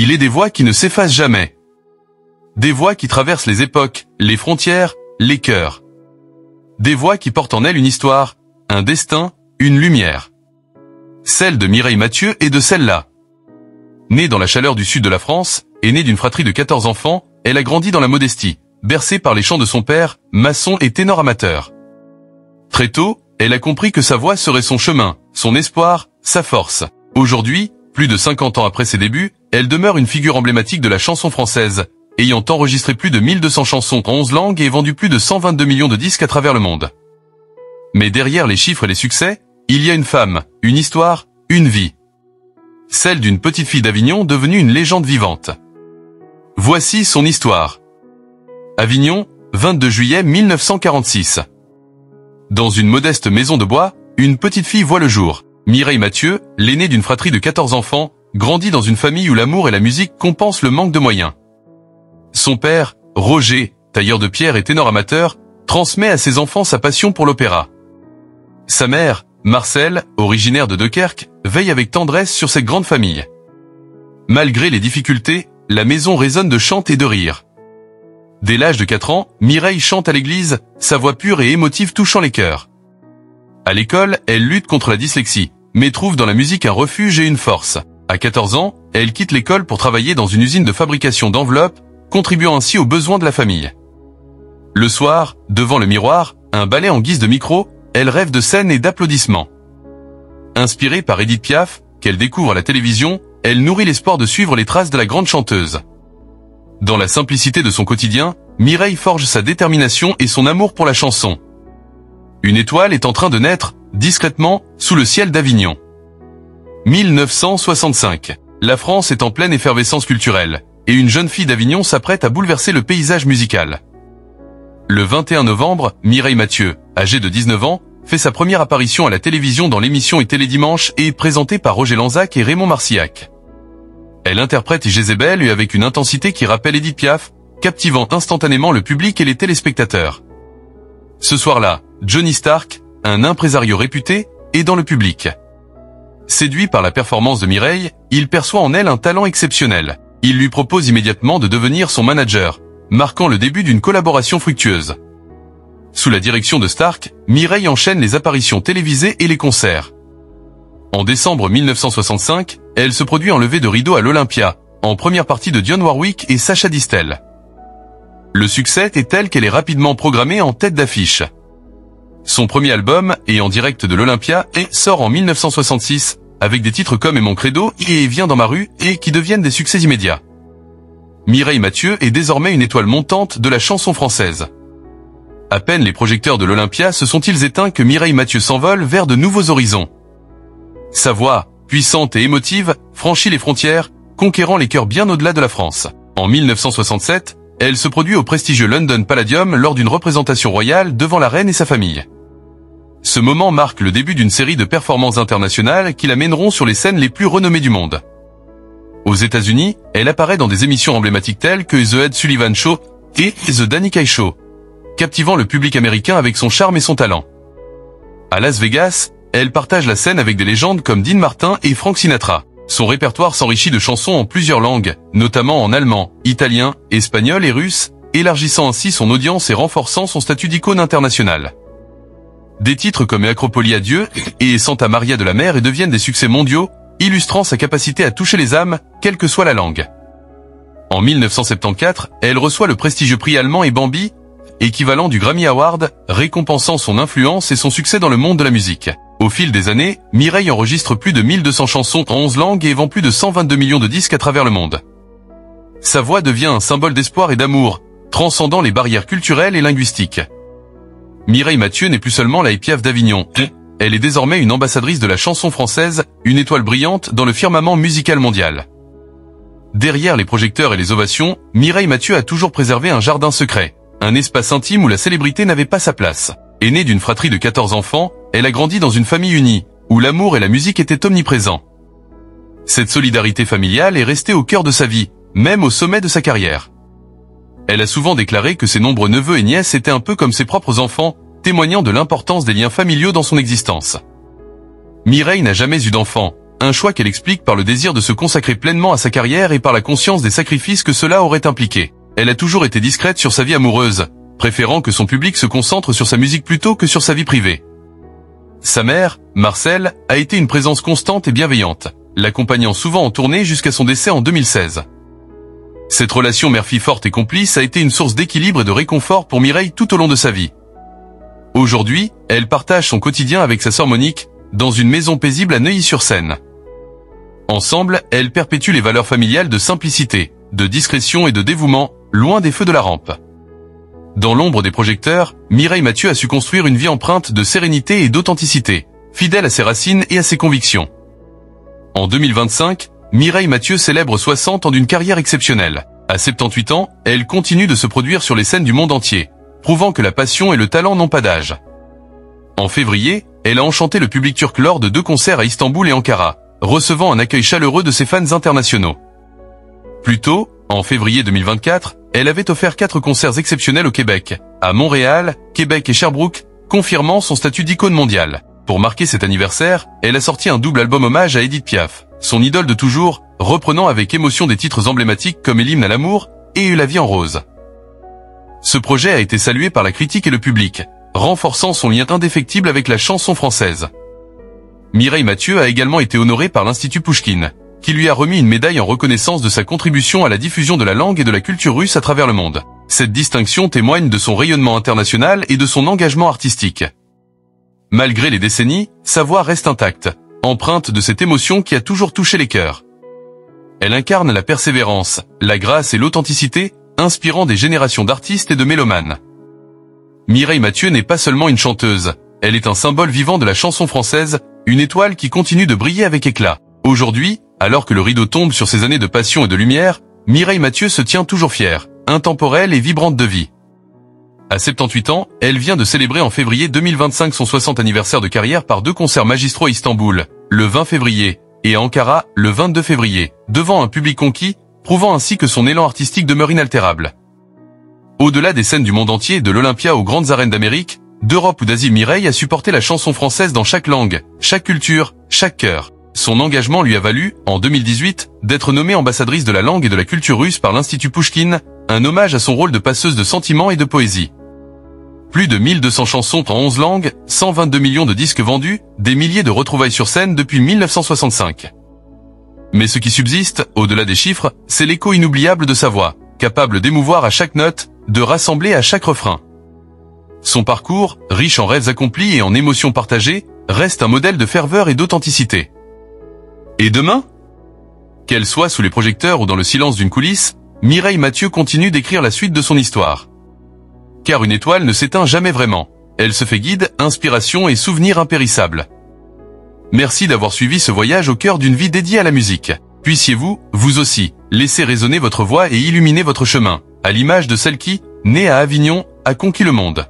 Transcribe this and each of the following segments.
Il est des voix qui ne s'effacent jamais. Des voix qui traversent les époques, les frontières, les cœurs. Des voix qui portent en elles une histoire, un destin, une lumière. Celle de Mireille Mathieu est de celle-là. Née dans la chaleur du sud de la France, et née d'une fratrie de 14 enfants, elle a grandi dans la modestie, bercée par les chants de son père, maçon et ténor amateur. Très tôt, elle a compris que sa voix serait son chemin, son espoir, sa force. Aujourd'hui, plus de 50 ans après ses débuts, elle demeure une figure emblématique de la chanson française, ayant enregistré plus de 1200 chansons en 11 langues et vendu plus de 122 millions de disques à travers le monde. Mais derrière les chiffres et les succès, il y a une femme, une histoire, une vie. Celle d'une petite fille d'Avignon devenue une légende vivante. Voici son histoire. Avignon, 22 juillet 1946. Dans une modeste maison de bois, une petite fille voit le jour. Mireille Mathieu, l'aînée d'une fratrie de 14 enfants, grandit dans une famille où l'amour et la musique compensent le manque de moyens. Son père, Roger, tailleur de pierre et ténor amateur, transmet à ses enfants sa passion pour l'opéra. Sa mère, Marcelle, originaire de Dunkerque, veille avec tendresse sur cette grande famille. Malgré les difficultés, la maison résonne de chants et de rires. Dès l'âge de 4 ans, Mireille chante à l'église, sa voix pure et émotive touchant les cœurs. À l'école, elle lutte contre la dyslexie, mais trouve dans la musique un refuge et une force. À 14 ans, elle quitte l'école pour travailler dans une usine de fabrication d'enveloppes, contribuant ainsi aux besoins de la famille. Le soir, devant le miroir, un ballet en guise de micro, elle rêve de scène et d'applaudissements. Inspirée par Édith Piaf, qu'elle découvre à la télévision, elle nourrit l'espoir de suivre les traces de la grande chanteuse. Dans la simplicité de son quotidien, Mireille forge sa détermination et son amour pour la chanson. Une étoile est en train de naître, discrètement, sous le ciel d'Avignon. 1965. La France est en pleine effervescence culturelle, et une jeune fille d'Avignon s'apprête à bouleverser le paysage musical. Le 21 novembre, Mireille Mathieu, âgée de 19 ans, fait sa première apparition à la télévision dans l'émission Et Télédimanche et est présentée par Roger Lanzac et Raymond Marcillac. Elle interprète Jézabel et avec une intensité qui rappelle Édith Piaf, captivant instantanément le public et les téléspectateurs. Ce soir-là, Johnny Stark, un impresario réputé, est dans le public. Séduit par la performance de Mireille, il perçoit en elle un talent exceptionnel. Il lui propose immédiatement de devenir son manager, marquant le début d'une collaboration fructueuse. Sous la direction de Stark, Mireille enchaîne les apparitions télévisées et les concerts. En décembre 1965, elle se produit en levée de rideau à l'Olympia, en première partie de Dionne Warwick et Sacha Distel. Le succès est tel qu'elle est rapidement programmée en tête d'affiche. Son premier album, et en direct de l'Olympia, sort en 1966, avec des titres comme Et mon credo et Viens dans ma rue, et qui deviennent des succès immédiats. Mireille Mathieu est désormais une étoile montante de la chanson française. À peine les projecteurs de l'Olympia se sont-ils éteints que Mireille Mathieu s'envole vers de nouveaux horizons. Sa voix, puissante et émotive, franchit les frontières, conquérant les cœurs bien au-delà de la France. En 1967, elle se produit au prestigieux London Palladium lors d'une représentation royale devant la reine et sa famille. Ce moment marque le début d'une série de performances internationales qui la mèneront sur les scènes les plus renommées du monde. Aux États-Unis, elle apparaît dans des émissions emblématiques telles que The Ed Sullivan Show et The Danny Kaye Show, captivant le public américain avec son charme et son talent. À Las Vegas, elle partage la scène avec des légendes comme Dean Martin et Frank Sinatra. Son répertoire s'enrichit de chansons en plusieurs langues, notamment en allemand, italien, espagnol et russe, élargissant ainsi son audience et renforçant son statut d'icône internationale. Des titres comme Acropoli à Dieu et Santa Maria de la Mer deviennent des succès mondiaux, illustrant sa capacité à toucher les âmes, quelle que soit la langue. En 1974, elle reçoit le prestigieux prix allemand et Bambi, équivalent du Grammy Award, récompensant son influence et son succès dans le monde de la musique. Au fil des années, Mireille enregistre plus de 1200 chansons en 11 langues et vend plus de 122 millions de disques à travers le monde. Sa voix devient un symbole d'espoir et d'amour, transcendant les barrières culturelles et linguistiques. Mireille Mathieu n'est plus seulement la Piaf d'Avignon. Elle est désormais une ambassadrice de la chanson française, une étoile brillante dans le firmament musical mondial. Derrière les projecteurs et les ovations, Mireille Mathieu a toujours préservé un jardin secret, un espace intime où la célébrité n'avait pas sa place. Aînée d'une fratrie de 14 enfants, elle a grandi dans une famille unie, où l'amour et la musique étaient omniprésents. Cette solidarité familiale est restée au cœur de sa vie, même au sommet de sa carrière. Elle a souvent déclaré que ses nombreux neveux et nièces étaient un peu comme ses propres enfants, témoignant de l'importance des liens familiaux dans son existence. Mireille n'a jamais eu d'enfant, un choix qu'elle explique par le désir de se consacrer pleinement à sa carrière et par la conscience des sacrifices que cela aurait impliqué. Elle a toujours été discrète sur sa vie amoureuse, préférant que son public se concentre sur sa musique plutôt que sur sa vie privée. Sa mère, Marcelle, a été une présence constante et bienveillante, l'accompagnant souvent en tournée jusqu'à son décès en 2016. Cette relation mère-fille forte et complice a été une source d'équilibre et de réconfort pour Mireille tout au long de sa vie. Aujourd'hui, elle partage son quotidien avec sa sœur Monique, dans une maison paisible à Neuilly-sur-Seine. Ensemble, elles perpétuent les valeurs familiales de simplicité, de discrétion et de dévouement, loin des feux de la rampe. Dans l'ombre des projecteurs, Mireille Mathieu a su construire une vie empreinte de sérénité et d'authenticité, fidèle à ses racines et à ses convictions. En 2025, Mireille Mathieu célèbre 60 ans d'une carrière exceptionnelle. À 78 ans, elle continue de se produire sur les scènes du monde entier, prouvant que la passion et le talent n'ont pas d'âge. En février, elle a enchanté le public turc lors de 2 concerts à Istanbul et Ankara, recevant un accueil chaleureux de ses fans internationaux. Plus tôt, en février 2024, elle avait offert 4 concerts exceptionnels au Québec, à Montréal, Québec et Sherbrooke, confirmant son statut d'icône mondiale. Pour marquer cet anniversaire, elle a sorti un double album hommage à Edith Piaf, son idole de toujours, reprenant avec émotion des titres emblématiques comme L'hymne à l'amour et La vie en rose. Ce projet a été salué par la critique et le public, renforçant son lien indéfectible avec la chanson française. Mireille Mathieu a également été honorée par l'Institut Pouchkine, qui lui a remis une médaille en reconnaissance de sa contribution à la diffusion de la langue et de la culture russe à travers le monde. Cette distinction témoigne de son rayonnement international et de son engagement artistique. Malgré les décennies, sa voix reste intacte, empreinte de cette émotion qui a toujours touché les cœurs. Elle incarne la persévérance, la grâce et l'authenticité, inspirant des générations d'artistes et de mélomanes. Mireille Mathieu n'est pas seulement une chanteuse, elle est un symbole vivant de la chanson française, une étoile qui continue de briller avec éclat. Aujourd'hui, alors que le rideau tombe sur ces années de passion et de lumière, Mireille Mathieu se tient toujours fière, intemporelle et vibrante de vie. À 78 ans, elle vient de célébrer en février 2025 son 60 anniversaire de carrière par 2 concerts magistraux à Istanbul, le 20 février, et à Ankara, le 22 février, devant un public conquis, prouvant ainsi que son élan artistique demeure inaltérable. Au-delà des scènes du monde entier, de l'Olympia aux grandes arènes d'Amérique, d'Europe ou d'Asie, Mireille a supporté la chanson française dans chaque langue, chaque culture, chaque cœur. Son engagement lui a valu, en 2018, d'être nommée ambassadrice de la langue et de la culture russe par l'Institut Pouchkine, un hommage à son rôle de passeuse de sentiments et de poésie. Plus de 1200 chansons en 11 langues, 122 millions de disques vendus, des milliers de retrouvailles sur scène depuis 1965. Mais ce qui subsiste, au-delà des chiffres, c'est l'écho inoubliable de sa voix, capable d'émouvoir à chaque note, de rassembler à chaque refrain. Son parcours, riche en rêves accomplis et en émotions partagées, reste un modèle de ferveur et d'authenticité. Et demain ? Qu'elle soit sous les projecteurs ou dans le silence d'une coulisse, Mireille Mathieu continue d'écrire la suite de son histoire. Car une étoile ne s'éteint jamais vraiment. Elle se fait guide, inspiration et souvenir impérissable. Merci d'avoir suivi ce voyage au cœur d'une vie dédiée à la musique. Puissiez-vous, vous aussi, laisser résonner votre voix et illuminer votre chemin, à l'image de celle qui, née à Avignon, a conquis le monde.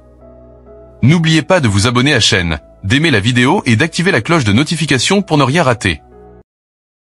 N'oubliez pas de vous abonner à la chaîne, d'aimer la vidéo et d'activer la cloche de notification pour ne rien rater.